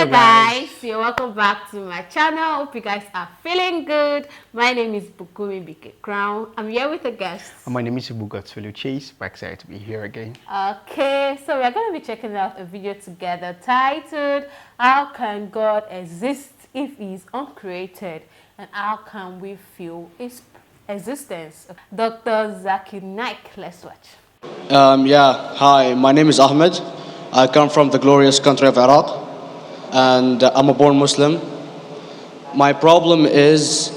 Hello guys, you're welcome back to my channel. Hope you guys are feeling good. My name is Bukumi Bike Crown. I'm here with a guest. My name is Godswill. Uche. We're excited to be here again. Okay, so we're going to be checking out a video together titled How Can God Exist If He is Uncreated, and How Can We Feel His Existence? Dr. Zakir Naik, let's watch. Hi, my name is Ahmed. I come from the glorious country of Iraq, and I'm a born Muslim. My problem is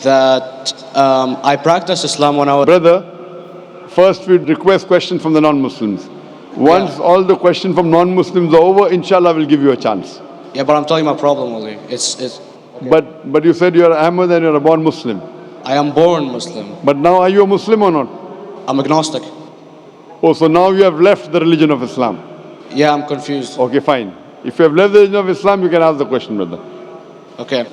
that I practiced Islam when I was... Brother, first we request questions from the non-Muslims. Once all the questions from non-Muslims are over, inshallah we'll give you a chance. Yeah, but I'm telling you my problem only. It's okay. But you said you're Ahmed and you're a born Muslim. I am born Muslim. But now are you a Muslim or not? I'm agnostic. Oh, so now you have left the religion of Islam. Yeah, I'm confused. Okay, fine. If you have left the religion of Islam, you can ask the question, brother. Okay.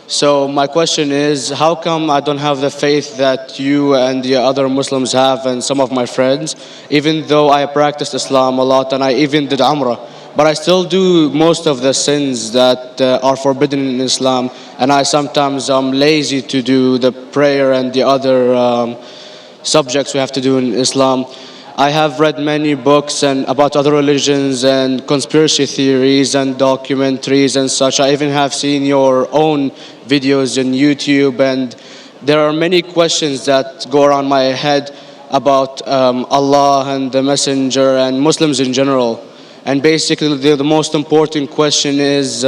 So my question is, how come I don't have the faith that you and the other Muslims have and some of my friends, even though I practiced Islam a lot and I even did Umrah, but I still do most of the sins that are forbidden in Islam, and I sometimes am lazy to do the prayer and the other subjects we have to do in Islam. I have read many books and about other religions and conspiracy theories and documentaries and such. I even have seen your own videos on YouTube, and there are many questions that go around my head about Allah and the Messenger and Muslims in general. And basically the most important question is,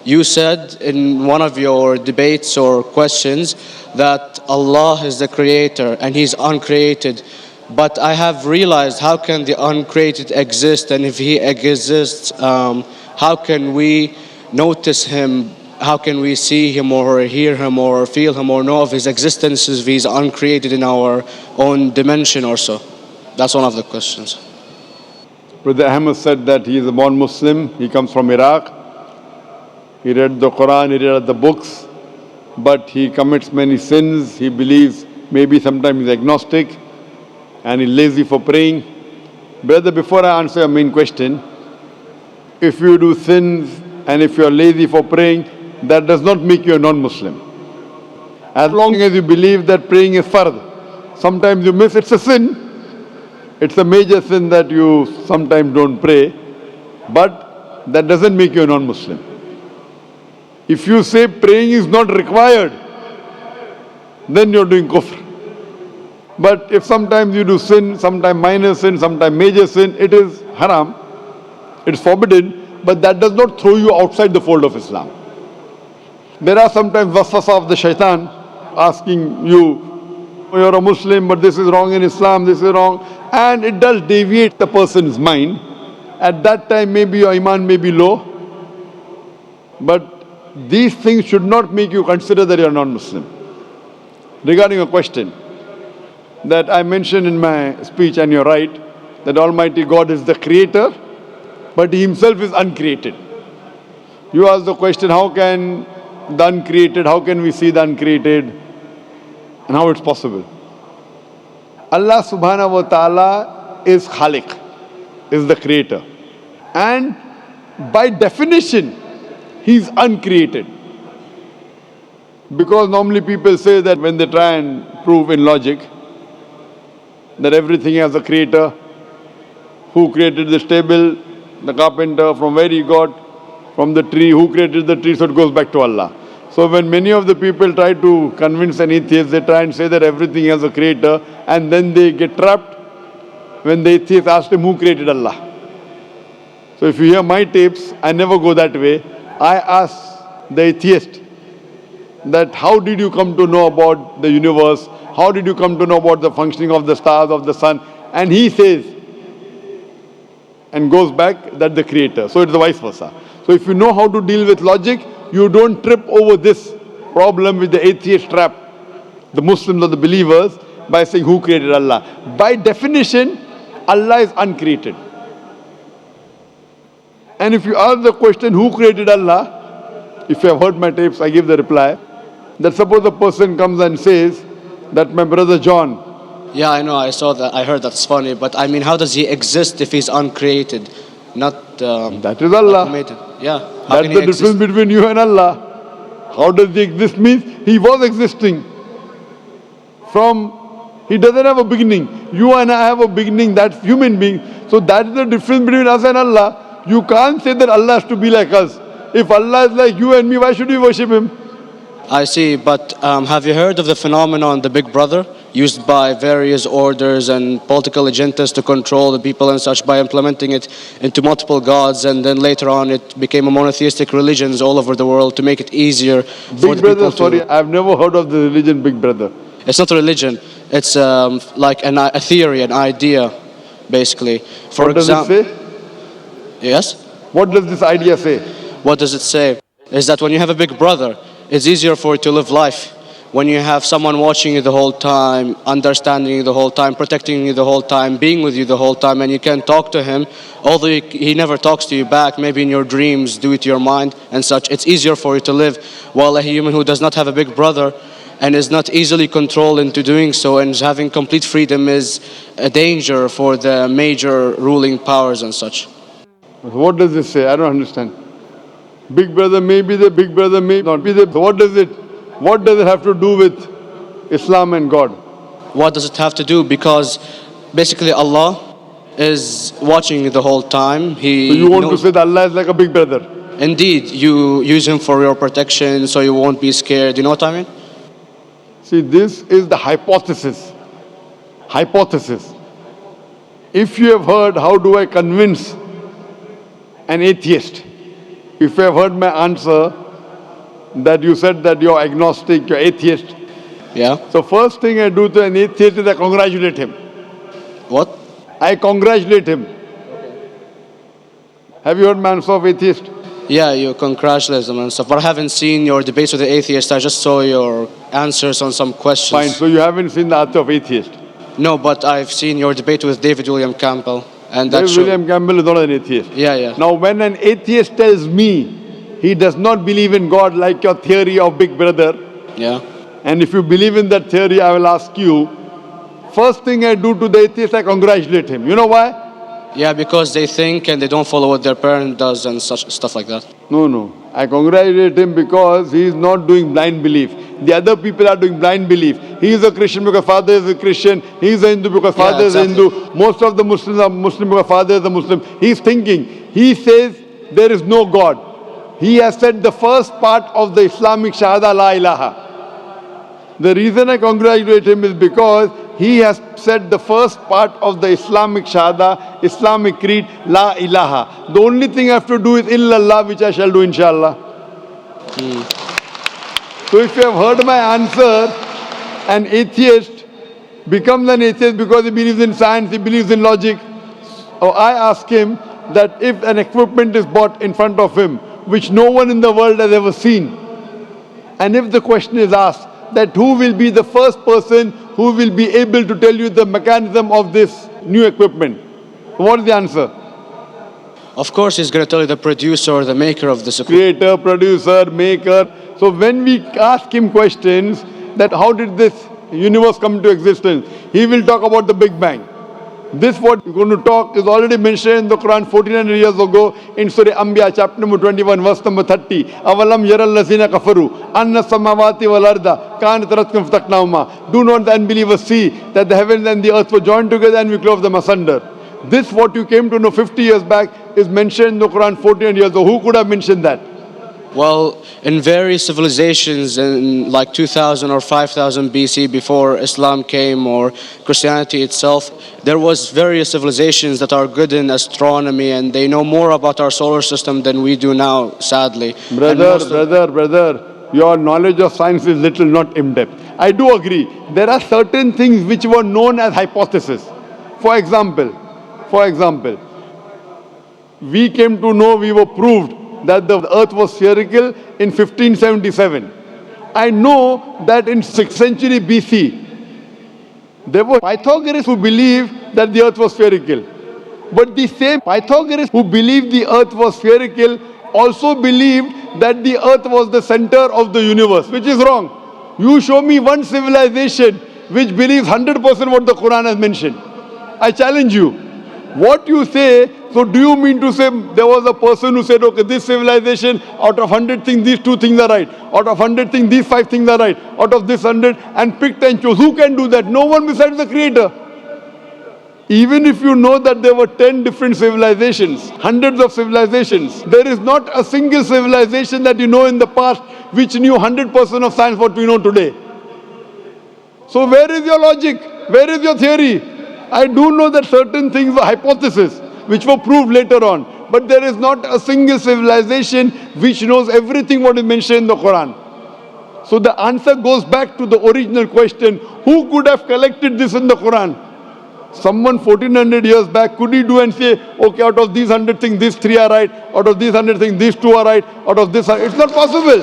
you said in one of your debates or questions that Allah is the creator and He's uncreated. But I have realized, how can the uncreated exist? And if He exists, how can we notice Him? How can we see Him or hear Him or feel Him or know of His existence if He's uncreated in our own dimension or so? That's one of the questions. Brother Ahmed said that he is a born Muslim. He comes from Iraq. He read the Quran, he read the books, but he commits many sins. He believes, maybe sometimes he's agnostic, and he's lazy for praying. Brother, before I answer your main question, if you do sins and if you're lazy for praying, that does not make you a non-Muslim. As long as you believe that praying is fard, sometimes you miss, it's a sin. It's a major sin that you sometimes don't pray, but that doesn't make you a non-Muslim. If you say praying is not required, then you're doing kufr. But if sometimes you do sin, sometimes minor sin, sometimes major sin, it is haram, it's forbidden, but that does not throw you outside the fold of Islam. There are sometimes waswasa of the shaitan asking you, you're a Muslim, but this is wrong in Islam, this is wrong, and it does deviate the person's mind. At that time, maybe your iman may be low, but these things should not make you consider that you're non-Muslim. Regarding a question that I mentioned in my speech, and you're right, that Almighty God is the creator, but He Himself is uncreated. You asked the question, how can the uncreated, how can we see the uncreated, and how it's possible? Allah subhanahu wa ta'ala is Khaliq, is the creator. And by definition, He's uncreated. Because normally people say that when they try and prove in logic that everything has a creator, who created this table, the carpenter, from where he got, from the tree, who created the tree, so it goes back to Allah. So when many of the people try to convince an atheist, they try and say that everything has a creator, and then they get trapped when the atheist asks him who created Allah. So if you hear my tapes, I never go that way. I ask the atheist that how did you come to know about the universe? How did you come to know about the functioning of the stars, of the sun? And he says, and goes back, that the creator. So it's the vice versa. So if you know how to deal with logic, you don't trip over this problem with the atheist trap, the Muslims or the believers, by saying who created Allah. By definition, Allah is uncreated. And if you ask the question, who created Allah? If you have heard my tapes, I give the reply, that suppose a person comes and says that my brother John. Yeah, I know, I saw that, I heard that's funny, but I mean, how does He exist if He's uncreated? not That is Allah. acclimated. Yeah. How That's can the he difference exist? between you and Allah. How does he exist? Means he was existing. He doesn't have a beginning. You and I have a beginning, that's human being. So that's the difference between us and Allah. You can't say that Allah has to be like us. If Allah is like you and me, why should we worship Him? I see, but have you heard of the phenomenon, the Big Brother, used by various orders and political agendas to control the people and such by implementing it into multiple gods, and then later on it became a monotheistic religions all over the world to make it easier for Big the Brother, people sorry, to... I've never heard of the religion Big Brother. It's not a religion, it's like a theory, an idea, basically. For What does it example, say? yes? What does this idea say? What does it say? Is that when you have a big brother, it's easier for you to live life. When you have someone watching you the whole time, understanding you the whole time, protecting you the whole time, being with you the whole time, and you can talk to him, although he never talks to you back, maybe in your dreams, do it to your mind and such, it's easier for you to live. While a human who does not have a big brother and is not easily controlled into doing so and is having complete freedom is a danger for the major ruling powers and such. What does this say? I don't understand. Big Brother may be the Big Brother may not be the. So what does it have to do with Islam and God? What does it have to do? Because basically Allah is watching you the whole time. So you want to knows- say that Allah is like a Big Brother? Indeed, you use him for your protection so you won't be scared. You know what I mean? See, this is the hypothesis. Hypothesis. If you have heard, how do I convince an atheist? If you have heard my answer, that you said that you're agnostic, you're atheist. Yeah. So first thing I do to an atheist is I congratulate him. What? I congratulate him. Have you heard my answer of atheist? Yeah, you congratulate them and stuff. But I haven't seen your debates with the atheist. I just saw your answers on some questions. Fine, so you haven't seen the answer of atheist. No, but I've seen your debate with David William Campbell. And that's William Campbell is not an atheist. Yeah, yeah. Now when an atheist tells me he does not believe in God like your theory of Big Brother, Yeah. and if you believe in that theory, I will ask you, first thing I do to the atheist, I congratulate him. You know why? Yeah, because they think and they don't follow what their parent does and such stuff like that. No. I congratulate him because he is not doing blind belief. The other people are doing blind belief. He is a Christian because father is a Christian. He is a Hindu because father is a Hindu. Most of the Muslims are Muslim because father is a Muslim. He is thinking. He says there is no God. He has said the first part of the Islamic Shahada, La ilaha. The reason I congratulate him is because he has said the first part of the Islamic Shahada, Islamic Creed, La ilaha. The only thing I have to do is illallah, which I shall do inshallah. So if you have heard my answer, an atheist becomes an atheist because he believes in science, he believes in logic. Or I ask him that if an equipment is bought in front of him, which no one in the world has ever seen, and if the question is asked that who will be the first person who will be able to tell you the mechanism of this new equipment, what is the answer? Of course, he's going to tell you the producer or the maker of this equipment. Creator, producer, maker. So when we ask him questions that how did this universe come to existence, he will talk about the Big Bang. This what we're going to talk is already mentioned in the Quran 1400 years ago in Surah Anbiya chapter number 21 verse number 30. Avalam yaral lazina kafaru anna samawati wal arda kanat ratkum fataknahuma. Do not the unbelievers see that the heavens and the earth were joined together and we clove them asunder. This what you came to know 50 years back is mentioned in the Quran 1400 years ago. Who could have mentioned that? Well, in various civilizations in like 2000 or 5000 BC before Islam came or Christianity itself, there was various civilizations that are good in astronomy and they know more about our solar system than we do now, sadly. Brother, your knowledge of science is little, not in-depth. I do agree. There are certain things which were known as hypotheses. For example, we came to know, we were proved that the earth was spherical in 1577. I know that in 6th century BC, there were Pythagoreans who believed that the earth was spherical. But the same Pythagoreans who believed the earth was spherical also believed that the earth was the center of the universe, which is wrong. You show me one civilization which believes 100% what the Quran has mentioned. I challenge you. What you say So do you mean to say there was a person who said, okay, this civilization, out of 100 things, these 2 things are right. Out of 100 things, these 5 things are right. Out of this 100, and picked and chose. Who can do that? No one besides the Creator. Even if you know that there were 10 different civilizations, hundreds of civilizations, there is not a single civilization that you know in the past which knew 100% of science what we know today. So where is your logic? Where is your theory? I do know that certain things were hypotheses which were proved later on. But there is not a single civilization which knows everything what is mentioned in the Quran. So the answer goes back to the original question, who could have collected this in the Quran? Someone 1400 years back, could he do and say, okay, out of these 100 things, these 3 are right, out of these 100 things, these 2 are right, out of this, it's not possible.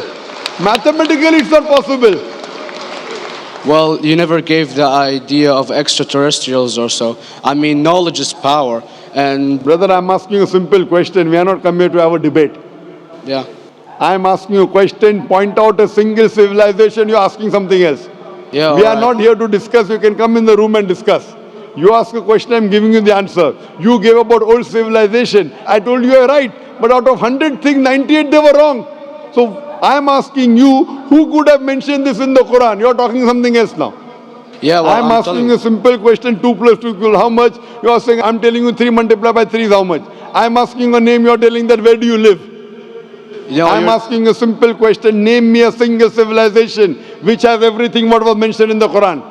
Mathematically, it's not possible. Well, you never gave the idea of extraterrestrials or so. I mean, knowledge is power. And Brother, I'm asking you a simple question. We are not come here to have a debate. yeah. I'm asking you a question. Point out a single civilization. You're asking something else. Yeah, We are not here to discuss. You can come in the room and discuss. You ask a question, I'm giving you the answer. You gave about old civilization. I told you you're right. But out of 100 things, 98 they were wrong. So I'm asking you, who could have mentioned this in the Quran? You're talking something else now. Yeah, well, I'm asking a simple question, 2 plus 2 equal how much? You are saying, I'm telling you 3 multiplied by 3 is how much? I'm asking a name, you're telling that where do you live? I'm asking a simple question, name me a single civilization which has everything what was mentioned in the Quran.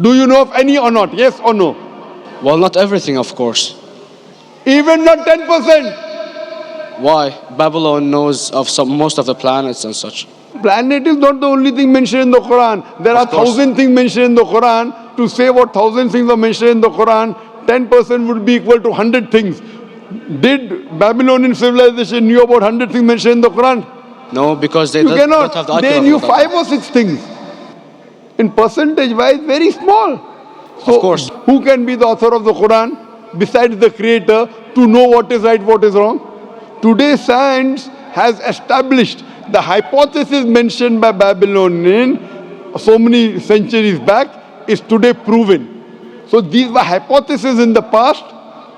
Do you know of any or not? Yes or no? Well, not everything, of course. Even not 10%. Why? Babylon knows of most of the planets and such. Planet is not the only thing mentioned in the Quran. There are 1,000 things mentioned in the Quran. To say what 1,000 things are mentioned in the Quran, 10% would be equal to 100 things. Did Babylonian civilization knew about 100 things mentioned in the Quran? No, because they You don't have the cannot. They IQ knew of that. 5 or 6 things. In percentage wise, very small. So Of course. who can be the author of the Quran besides the Creator to know what is right, what is wrong? Today science has established the hypothesis mentioned by Babylonian so many centuries back is today proven. So these were hypotheses in the past,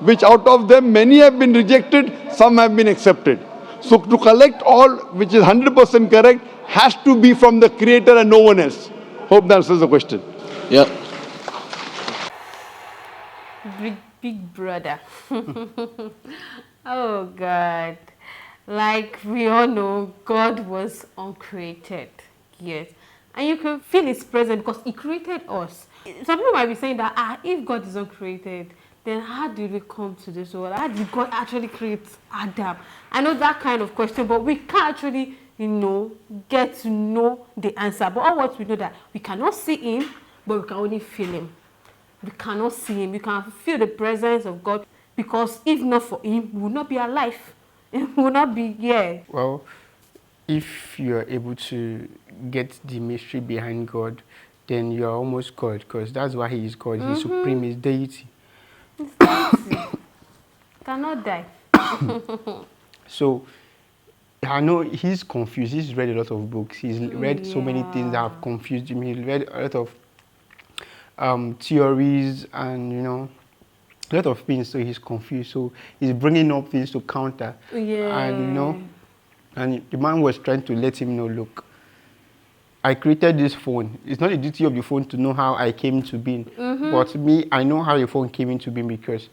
which out of them many have been rejected, some have been accepted. So to collect all which is 100% correct has to be from the Creator and no one else. Hope that answers the question. Yeah. Big brother. Oh God. Like we all know, God was uncreated. Yes. And you can feel his presence because he created us. Some people might be saying that, if God is uncreated, then how did we come to this world? How did God actually create Adam? I know that kind of question, but we can't actually, get to know the answer. But all what we know that we cannot see him, but we can only feel him. We cannot see him. We can feel the presence of God, because if not for him, we would not be alive. We would not be here. Well, if you are able to get the mystery behind God, then you are almost God, because that's why he is God. He's supreme, he's deity. Cannot die. So I know he's confused. He's read a lot of books. He's read so many things that have confused him. He's read a lot of theories and a lot of things. So he's confused. So he's bringing up things to counter. And and the man was trying to let him know, look, I created this phone. It's not the duty of the phone to know how I came to being. But me, I know how the phone came into being because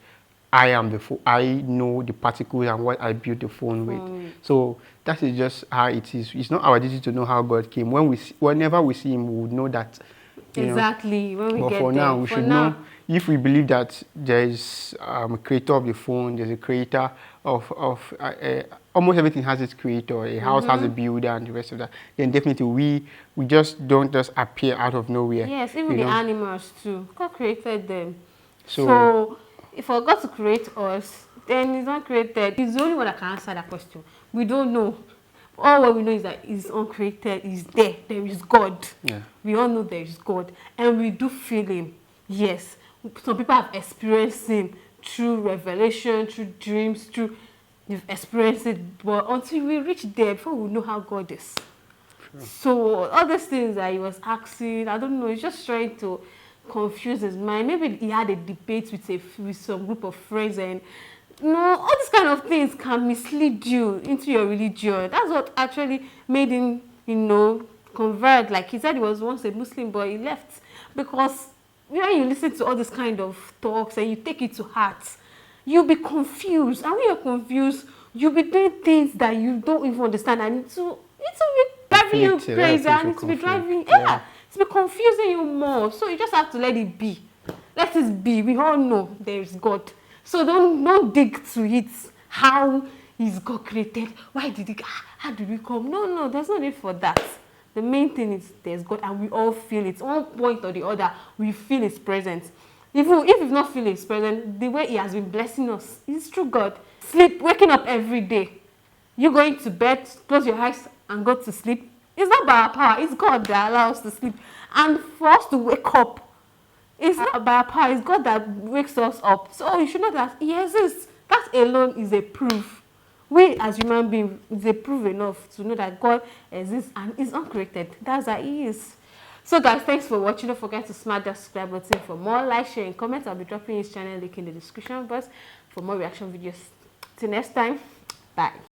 I am the phone. I know the particles and what I built the phone with. So that is just how it is. It's not our duty to know how God came. Whenever we see him, we would know that. Exactly. When we but get for there. now, we should know. If we believe that there is a creator of the phone, there's a creator of almost everything has its creator. A house has a builder, and the rest of that. Then definitely we just don't just appear out of nowhere. Yes, even the animals too. God created them. So if for God to create us, then he's not created. He's the only one that can answer that question. We don't know. All what we know is that he's uncreated, he's there. There is God. Yeah. We all know there is God. And we do feel him. Yes. Some people have experienced him through revelation, through dreams, they've experienced it. But until we reach there, before we know how God is. Sure. So all these things that he was asking, I don't know, he's just trying to confuse his mind. Maybe he had a debate with some group of friends, and all these kind of things can mislead you into your religion. That's what actually made him, convert. Like he said, he was once a Muslim, but he left because when you listen to all this kind of talks and you take it to heart, you'll be confused. And when you're confused, you'll be doing things that you don't even understand, and it will be driving you crazy, and it will be driving, to be confusing you more. So you just have to let it be. Let it be. We all know there is God. So don't dig to it. How is God created? Why did it? How did we come? No, there's no need for that. The main thing is there's God, and we all feel it. One point or the other, we feel His presence. Even if you've not feel His presence, the way He has been blessing us is through God. Sleep, waking up every day. You going to bed, close your eyes and go to sleep. It's not by our power. It's God that allows us to sleep. And for us to wake up, it's not by our power. It's God that wakes us up. So you should know that He exists. That alone is a proof. We as human beings, is a proof enough to know that God exists and is uncreated. That's how He is. So guys, thanks for watching. Don't forget to smash that subscribe button for more. Like, share, and comment. I'll be dropping His channel link in the description box for more reaction videos. Till next time, bye.